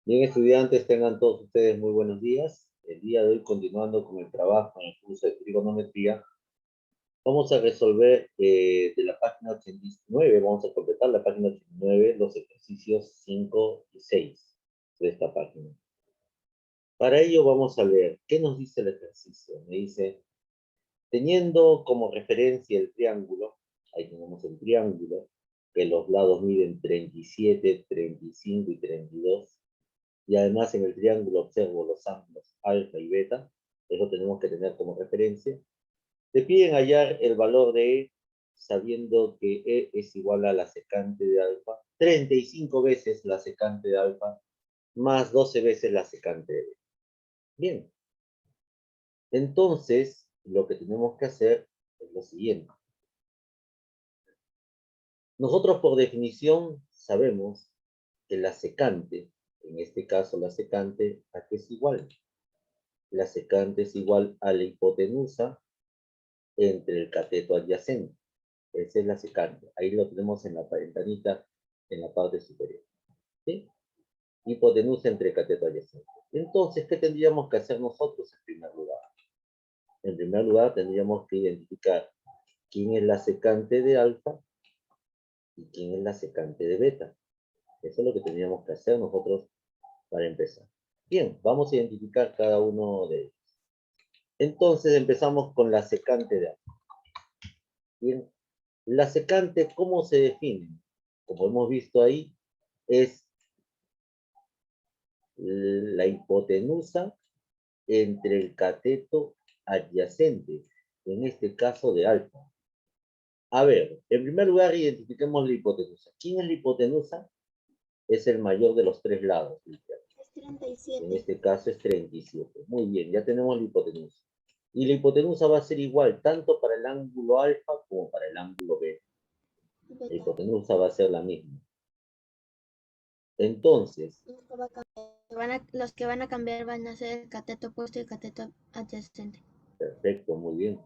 Bien, estudiantes, tengan todos ustedes muy buenos días. El día de hoy, continuando con el trabajo en el curso de trigonometría, vamos a resolver de la página 89, vamos a completar la página 89, los ejercicios 5 y 6 de esta página. Para ello vamos a ver qué nos dice el ejercicio. Me dice, teniendo como referencia el triángulo, ahí tenemos el triángulo, que los lados miden 37, 35 y 32, y además en el triángulo observo los ángulos alfa y beta, eso tenemos que tener como referencia. Te piden hallar el valor de E, sabiendo que E es igual a la secante de alfa, 35 veces la secante de alfa, más 12 veces la secante de beta. Bien, entonces lo que tenemos que hacer es lo siguiente. Nosotros por definición sabemos que la secante, en este caso la secante, ¿a qué es igual? La secante es igual a la hipotenusa entre el cateto adyacente. Esa es la secante. Ahí lo tenemos en la ventanita en la parte superior. ¿Sí? Hipotenusa entre el cateto adyacente. Entonces, ¿qué tendríamos que hacer nosotros en primer lugar? En primer lugar, tendríamos que identificar quién es la secante de alfa y quién es la secante de beta. Eso es lo que tendríamos que hacer nosotros para empezar. Bien, vamos a identificar cada uno de ellos. Entonces empezamos con la secante de alfa. Bien, la secante, ¿cómo se define? Como hemos visto ahí, es la hipotenusa entre el cateto adyacente, en este caso de alfa. A ver, en primer lugar identifiquemos la hipotenusa. ¿Quién es la hipotenusa? Es el mayor de los tres lados. Es 37. En este caso es 37. Muy bien, ya tenemos la hipotenusa. Y la hipotenusa va a ser igual tanto para el ángulo alfa como para el ángulo beta. La hipotenusa va a ser la misma. Entonces, Los que van a cambiar van a ser el cateto opuesto y el cateto adyacente. perfecto, muy bien.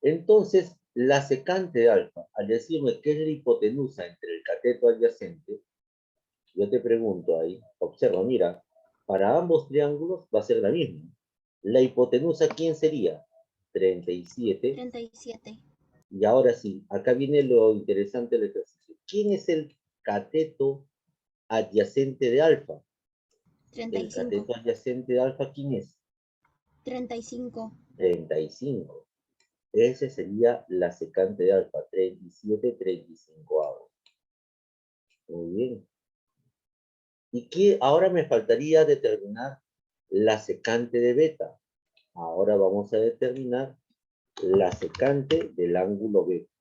Entonces, la secante de alfa, al decirme qué es la hipotenusa entre el cateto adyacente, yo te pregunto ahí, observa, mira, para ambos triángulos va a ser la misma. La hipotenusa, ¿quién sería? 37. 37. Y ahora sí, acá viene lo interesante del ejercicio. ¿Quién es el cateto adyacente de alfa? El 35. cateto adyacente de alfa, ¿quién es? 35. 35. Ese sería la secante de alfa, 37, 35 avos. Muy bien. ¿Y qué? Ahora me faltaría determinar la secante de beta. Ahora vamos a determinar la secante del ángulo beta.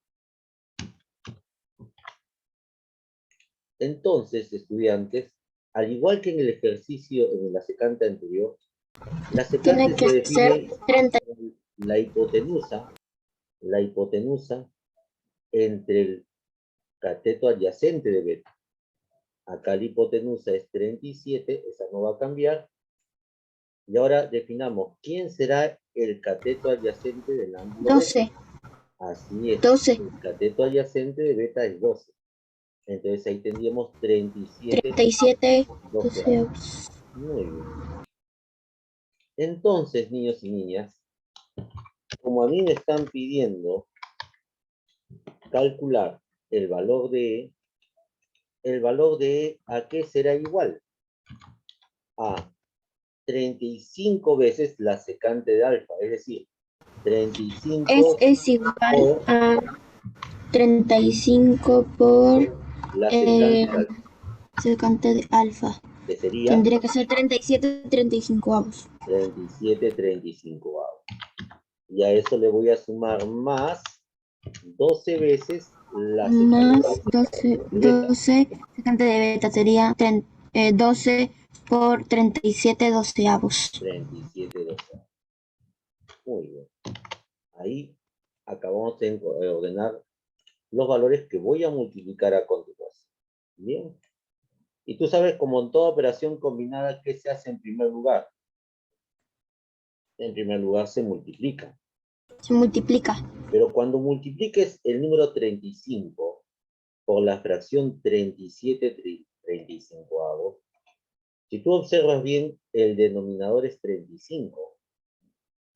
Entonces, estudiantes, al igual que en el ejercicio, en la secante anterior, la Tiene secante se que ser define 30. la hipotenusa entre el cateto adyacente de beta. Acá la hipotenusa es 37, esa no va a cambiar. Y ahora definamos quién será el cateto adyacente del ángulo beta. 12. Así es, 12. el cateto adyacente de beta es 12. Entonces ahí tendríamos 37, 37. 12 12. avos. Muy bien. Entonces, niños y niñas, como a mí me están pidiendo calcular el valor de E, ¿a qué será igual? A 35 veces la secante de alfa, es decir, 35 Es igual por a 35 por la secante de alfa, secante de alfa. que sería Tendría que ser 37, 35 avos. 37, 35 avos. Y a eso le voy a sumar más 12 veces la secante Más 12, de beta. 12 secante de beta sería 12 por 37 doceavos. 37, 12 avos. Muy bien. Ahí acabamos de ordenar los valores que voy a multiplicar a continuación. Bien. Y tú sabes, como en toda operación combinada, ¿qué se hace en primer lugar? En primer lugar se multiplica. Se multiplica. Pero cuando multipliques el número 35 por la fracción 37 35avos, Si tú observas bien, el denominador es 35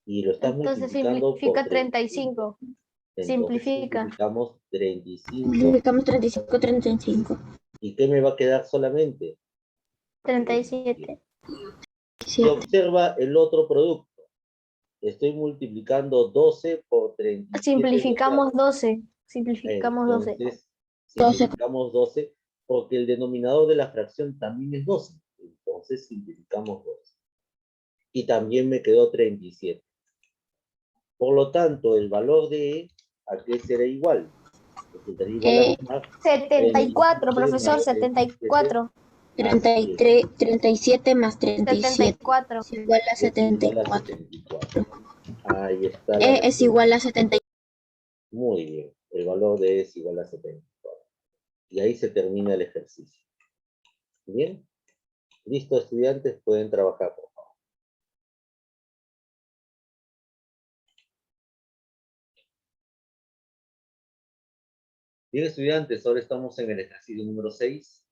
y lo estás Entonces multiplicando simplifica por 35. Entonces Simplifica. simplificamos 35. Multiplicamos 35, 35. ¿Y qué me va a quedar solamente? 37. Y observa el otro producto. Estoy multiplicando 12 por 37. Simplificamos 12. Simplificamos 12. Entonces, simplificamos 12 porque el denominador de la fracción también es 12. Entonces, simplificamos 12. Y también me quedó 37. Por lo tanto, el valor de E, ¿a qué será igual? Resultaría igual a 74, 37 profesor, más 74. 33, 37 más 37 74. es igual a Es igual a 74. 74. Ahí está la E es igual a 74. Muy bien. El valor de E es igual a 74. Y ahí se termina el ejercicio. ¿Bien? Listo, estudiantes, pueden trabajar, por favor. Bien, estudiantes, ahora estamos en el ejercicio número 6,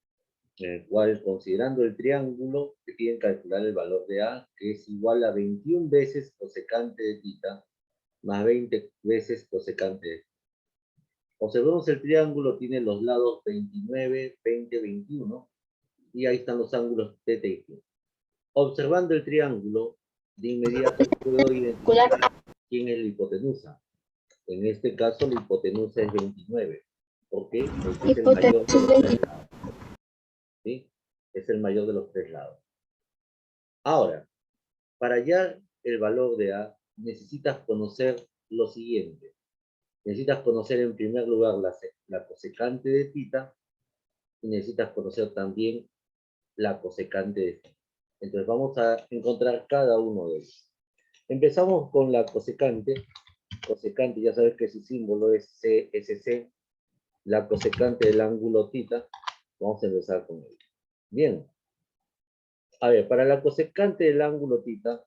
en el cual, considerando el triángulo, que tienen que calcular el valor de A, que es igual a 21 veces cosecante de θ, más 20 veces cosecante de θ. Observemos el triángulo, tiene los lados 29, 20, 21, y ahí están los ángulos θ y φ. Observando el triángulo, de inmediato puedo identificar quién es la hipotenusa. En este caso, la hipotenusa es 29. ¿Por qué? Porque es el mayor de los tres lados. ¿Sí? Es el mayor de los tres lados. Ahora, para hallar el valor de A, necesitas conocer lo siguiente. Necesitas conocer en primer lugar la cosecante de θ y necesitas conocer también la cosecante de φ. Entonces vamos a encontrar cada uno de ellos. Empezamos con la cosecante. Cosecante, ya sabes que su símbolo es CSC. La cosecante del ángulo θ. Vamos a empezar con ella. Bien. A ver, para la cosecante del ángulo θ,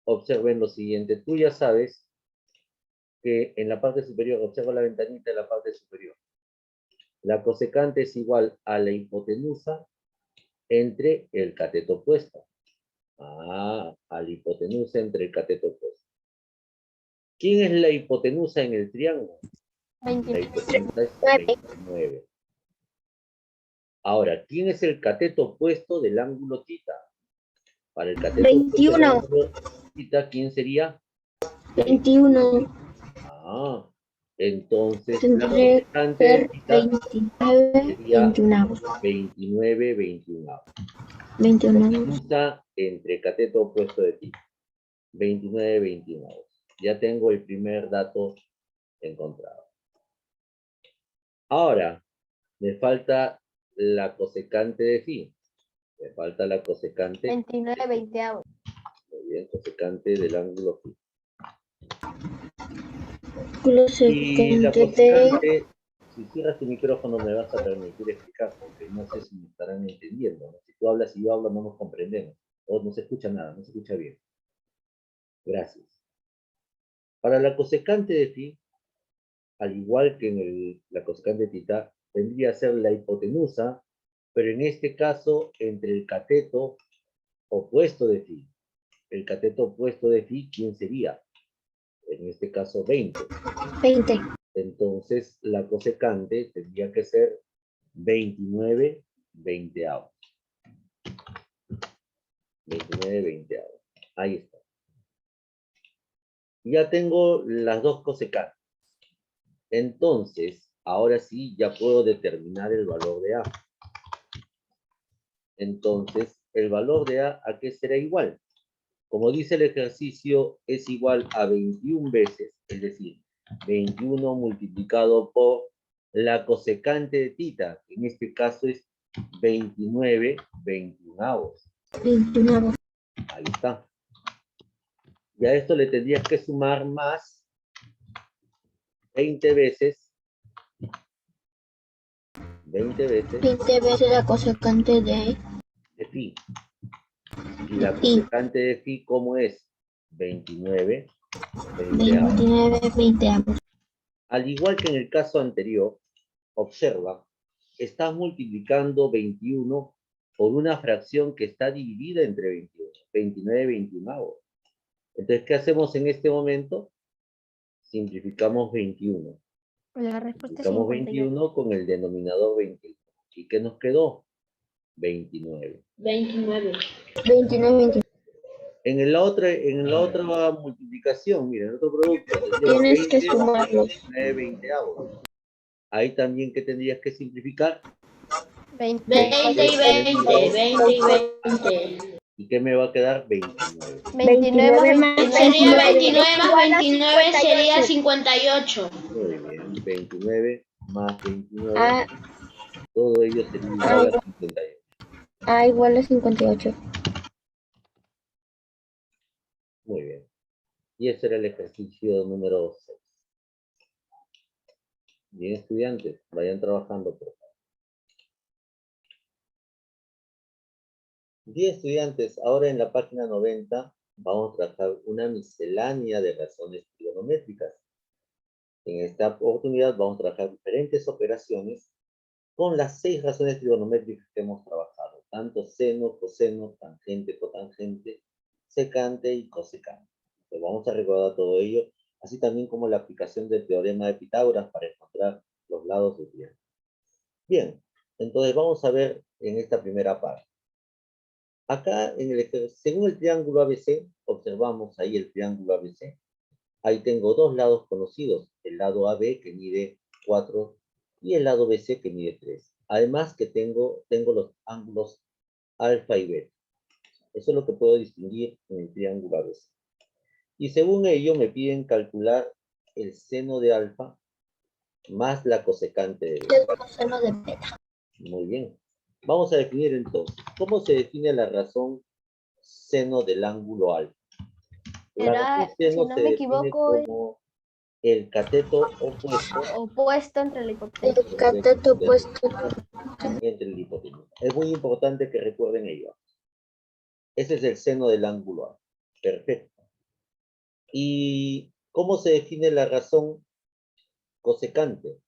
observen lo siguiente. Tú ya sabes que en la parte superior, observa la ventanita de la parte superior. La cosecante es igual a la hipotenusa entre el cateto opuesto. A la hipotenusa entre el cateto opuesto. ¿Quién es la hipotenusa en el triángulo? La hipotenusa es 29. Ahora, ¿quién es el cateto opuesto del ángulo θ? Para el cateto 21. opuesto del ángulo θ, ¿quién sería? 21. Entonces la Tendré cosecante que de ser θ 29, sería 21. 29, 21. 21. Hipotenusa entre cateto opuesto de θ. 29, 21. Ya tengo el primer dato encontrado. Ahora, me falta la cosecante de φ. Me falta la cosecante. 29, 20. Muy bien, cosecante del ángulo φ. Y la cosecante, si cierras tu micrófono me vas a permitir explicar, porque no sé si me estarán entendiendo, ¿no? Si tú hablas y yo hablo no nos comprendemos, o no se escucha nada, no se escucha bien. Gracias. Para la cosecante de φ, al igual que en la cosecante de θ, tendría que ser la hipotenusa, pero en este caso entre el cateto opuesto de φ. El cateto opuesto de φ, ¿quién sería? En este caso 20. 20. Entonces la cosecante tendría que ser 29 veinteavos. 29 veinteavos. Ahí está. Ya tengo las dos cosecantes. Entonces, ahora sí ya puedo determinar el valor de A. Entonces, el valor de ¿a qué será igual? Como dice el ejercicio, es igual a 21 veces, es decir, 21 multiplicado por la cosecante de θ, que en este caso es 29 veintiunavos. 21. Ahí está. Y a esto le tendrías que sumar más 20 veces. 20 veces la cosecante de φ. Y la cosecante de φ, ¿cómo es? 29 veinteavos. 29, 20. Al igual que en el caso anterior, observa, estás multiplicando 21 por una fracción que está dividida entre 21. 29 21. Entonces, ¿qué hacemos en este momento? Simplificamos 21. La respuesta es Simplificamos 58. 21 con el denominador 21. ¿Y qué nos quedó? 29. 29. 29. En la otra multiplicación, miren, en otro producto, tendríamos Tienes que 20 sumarlos. 29 20avos. Ahí también, ¿qué tendrías que simplificar? 20. 20 y 20. 20 y 20. ¿Y qué me va a quedar? 29. 29 más Sería 29. 29 más 29 sería 58. Muy bien, 29 más 29, A, todo ello sería igual a 58. A igual a 58. Muy bien. Y ese era el ejercicio número 6. Bien, estudiantes, vayan trabajando, por favor. Bien, estudiantes, ahora en la página 90 vamos a tratar una miscelánea de razones trigonométricas. En esta oportunidad vamos a trabajar diferentes operaciones con las 6 razones trigonométricas que hemos trabajado, tanto seno, coseno, tangente, cotangente, secante y cosecante. Entonces vamos a recordar todo ello, así también como la aplicación del teorema de Pitágoras para encontrar los lados del triángulo. Bien, entonces vamos a ver en esta primera parte. Acá, según el triángulo ABC, observamos ahí el triángulo ABC. Ahí tengo dos lados conocidos, el lado AB que mide 4 y el lado BC que mide 3. Además que tengo los ángulos alfa y beta. Eso es lo que puedo distinguir en el triángulo ABC. Y según ello me piden calcular el seno de alfa más la cosecante de beta. El coseno de beta. Muy bien. Vamos a definir entonces, ¿cómo se define la razón seno del ángulo alfa? La razón Si seno no se me define equivoco, como el cateto opuesto entre la hipotenusa. El cateto opuesto. entre el hipotenusa. Es muy importante que recuerden ello. Ese es el seno del ángulo A. Perfecto. ¿Y cómo se define la razón cosecante?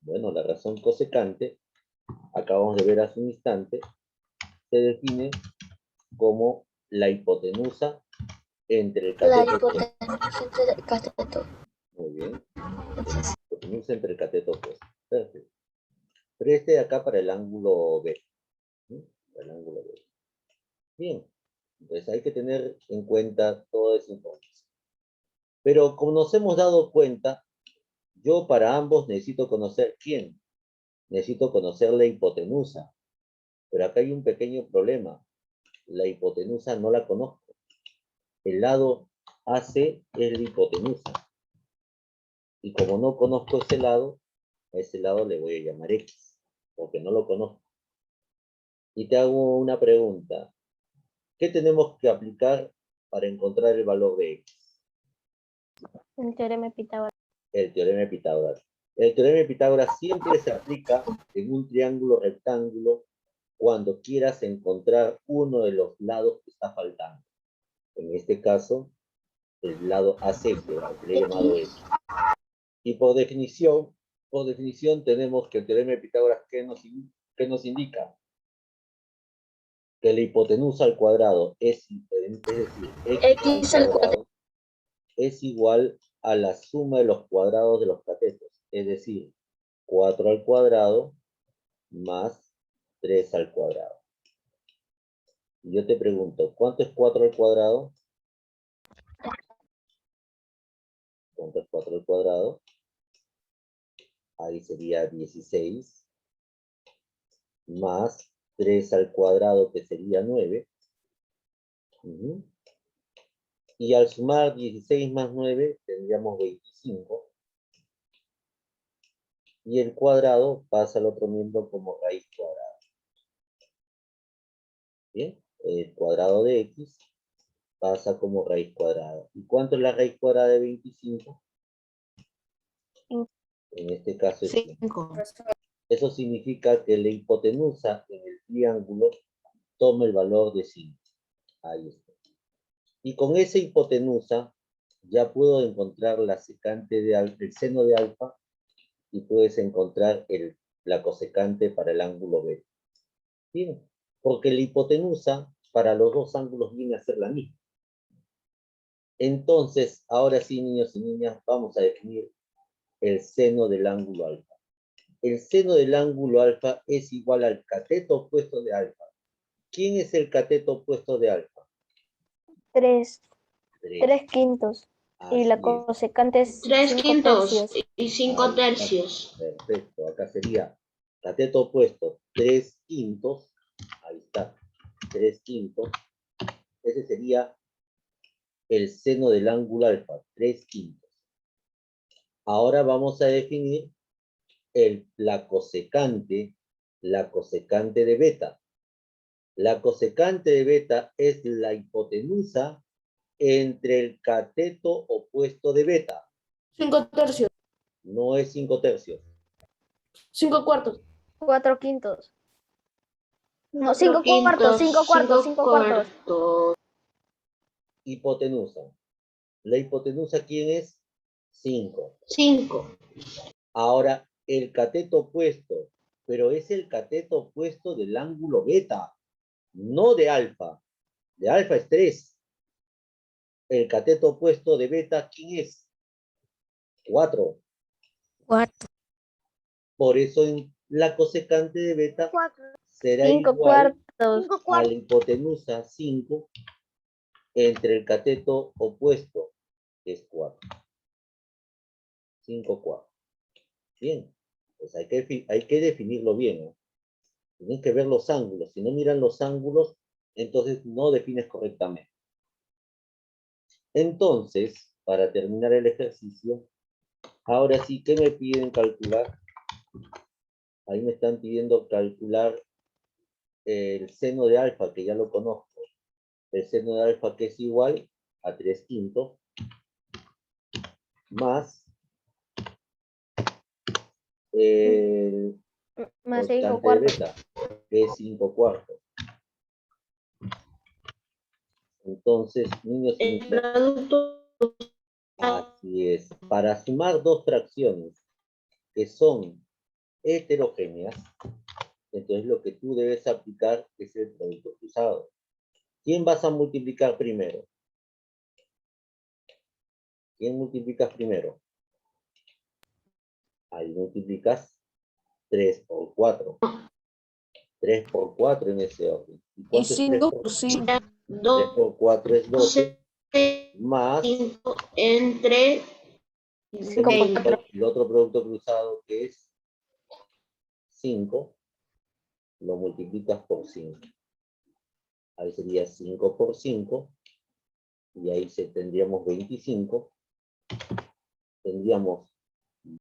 Bueno, la razón cosecante, acabamos de ver hace un instante, se define como la hipotenusa entre el La cateto opuesto. hipotenusa entre el cateto. Muy bien. Hipotenusa entre el cateto opuesto. Perfecto. Pero este de acá para el ángulo B. ¿Sí? Para el ángulo B. Bien. Entonces hay que tener en cuenta todo esa información. Pero como nos hemos dado cuenta, yo para ambos necesito conocer quién. Necesito conocer la hipotenusa. Pero acá hay un pequeño problema. La hipotenusa no la conozco. El lado AC es la hipotenusa. Y como no conozco ese lado, a ese lado le voy a llamar X, porque no lo conozco. Y te hago una pregunta. ¿Qué tenemos que aplicar para encontrar el valor de X? El teorema de Pitágoras. El teorema de Pitágoras. El teorema de Pitágoras siempre se aplica en un triángulo rectángulo cuando quieras encontrar uno de los lados que está faltando. En este caso, el lado AC, que le he llamado X. Y por definición tenemos que el teorema de Pitágoras, ¿qué nos indica? Que la hipotenusa al cuadrado es decir, X al cuadrado es igual a la suma de los cuadrados de los catetos, es decir, 4 al cuadrado más 3 al cuadrado. Y yo te pregunto, ¿cuánto es 4 al cuadrado? ¿Cuánto es 4 al cuadrado? Ahí sería 16 más 3 al cuadrado, que sería 9. Y al sumar 16 más 9, tendríamos 25. Y el cuadrado pasa al otro miembro como raíz cuadrada. ¿Bien? El cuadrado de X pasa como raíz cuadrada. ¿Y cuánto es la raíz cuadrada de 25? En este caso es 5. Eso significa que la hipotenusa en el triángulo toma el valor de 5. Ahí está. Y con esa hipotenusa ya puedo encontrar la secante el seno de alfa, y puedes encontrar la cosecante para el ángulo B. Bien, Porque la hipotenusa para los dos ángulos viene a ser la misma. Entonces, ahora sí, niños y niñas, vamos a definir el seno del ángulo alfa. El seno del ángulo alfa es igual al cateto opuesto de alfa. ¿Quién es el cateto opuesto de alfa? 3 3. quintos. Y Así la es. cosecante es 3 5 quintos tercios. y 5 Ahí está. tercios. Perfecto. Acá sería cateto opuesto 3 quintos. Ahí está. 3 quintos. Ese sería el seno del ángulo alfa. 3 quintos. Ahora vamos a definir la cosecante de beta. La cosecante de beta es la hipotenusa entre el cateto opuesto de beta. 5 tercios. No es 5 tercios. 5 cuartos. 4 quintos. No, 5 cuartos, 5 cuartos, 5 cuartos. Hipotenusa. ¿La hipotenusa quién es? 5. 5. Ahora, el cateto opuesto, pero es el cateto opuesto del ángulo beta, no de alfa. De alfa es 3. El cateto opuesto de beta, ¿quién es? 4. 4. Por eso la cosecante de beta será 5 igual cuartos. a la hipotenusa 5 entre el cateto opuesto, que es 4. 5 cuartos. Bien, pues hay que definirlo bien, ¿no? Tienes que ver los ángulos. Si no miran los ángulos, entonces no defines correctamente. Entonces, para terminar el ejercicio, ahora sí, ¿qué me piden calcular? Ahí me están pidiendo calcular el seno de alfa, que ya lo conozco. El seno de alfa que es igual a 3 quintos, más el Más 5 constante de cuartos. beta, que es 5 cuartos. Entonces, niños y El niñas, producto. así es. Para sumar dos fracciones que son heterogéneas, entonces lo que tú debes aplicar es el producto cruzado. ¿Quién vas a multiplicar primero? ¿Quién multiplicas primero? Ahí multiplicas 3 por 4. 3 por 4 en ese orden. ¿Y cuánto es 3 por 5. 3 por 4 es 12, más Entre 5 por 4. el otro producto cruzado que es 5, lo multiplicas por 5. Ahí sería 5 por 5, y ahí tendríamos 25. Tendríamos